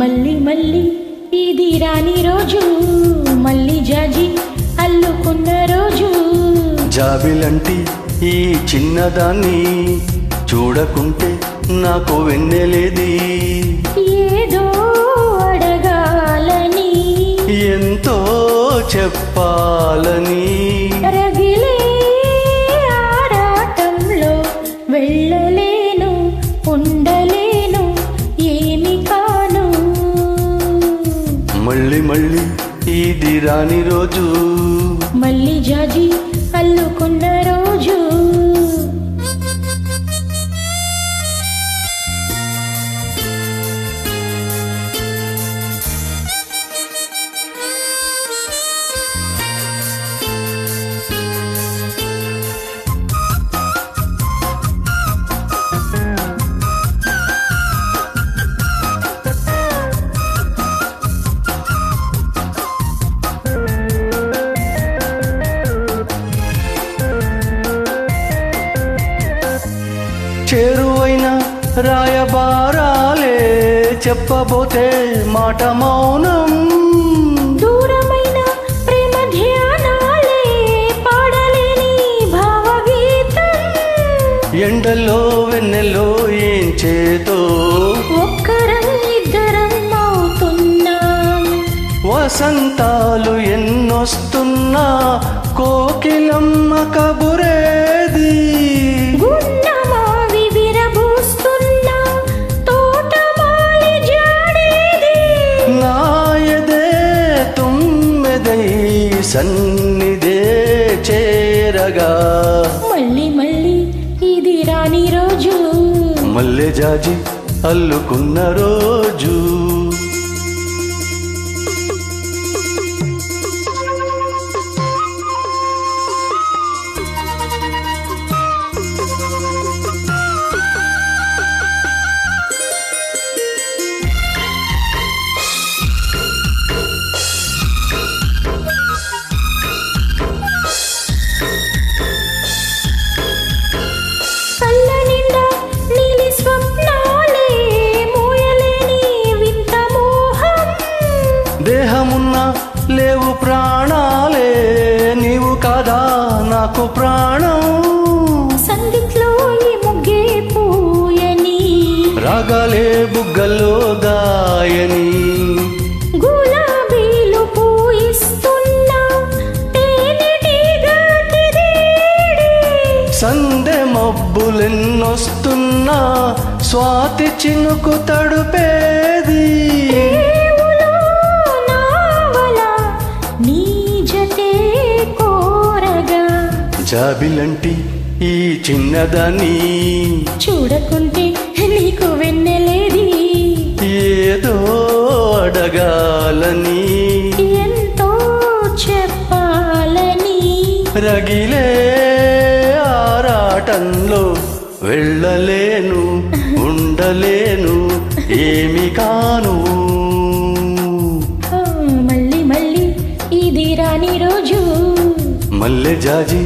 మళ్ళీ మళ్ళీ ఇది రాని రోజు, మళ్ళీ జాజి అల్లుకున్న రోజు. జాబిలంటి ఈ చిన్నదాన్ని చూడకుంటే నాకు వెన్నెలేది. ఏదో అడగాలని, ఎంతో చెప్పాలని, రగిలే ఆరాటంలో వెళ్ళలేను, ఉండలేను, ఏమి కాను. మళ్ళీ మళ్ళీ ఇది రాని రోజు, మళ్ళీ జాజి అల్లుకున్న రోజు. చేరువైన రాయబారాలే చెప్పబోతే మాట మౌనం. దూరమైన ప్రేమ ధ్యానాలే పాడలేని భావగీతం. ఎండల్లో వెన్నెల్లో ఏం చేతో ఒక్కరం ఇద్దరం అవుతున్నాం. వసంతాలు ఎన్నొస్తున్నా కోకిలమ్మ కబురేది. గుండమావి విరబూస్తున్నా తోటమాలి జాడేది. నా ఎదే తుమ్మెదై సన్నిధే చేరగా, మళ్ళీ మళ్ళీ ఇది రాని రోజు, మల్లె జాజి అల్లుకున్న రోజు. కళ్ళ నిండా నీలి స్వప్నాలే మోయలేని వింత మోహం. దేహమున్న లేవు ప్రాణాలే, నీవు కాదా నాకు ప్రాణం. సంగీత్లో ఈ ముగ్గే పూయని, రాగాలే బుగ్గల్లో దాయని, గులాబీలు పూయిస్తున్నా తేనెటీగా తిరిగి. సందె మబ్బులెన్నొస్తున్నా స్వాతి చినుకు తడుపేది. రేవులో నావల నీ జతే కోరగా, జాబిలంటి ఈ చిన్నదాన్ని చూడకుంటే నీకు వెన్నెలేది. ఏదో అడగాలని, ఎంతో చెప్పాలని, రగిలే ఆరాటంలో వెళ్ళలేను, ఉండలేను, ఏమి కాను. మళ్ళీ మళ్ళీ ఇది రాని రోజు, మల్లె జాజి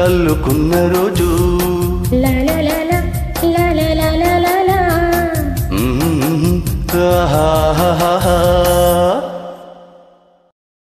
అల్లుకున్న రోజు. లా లా లా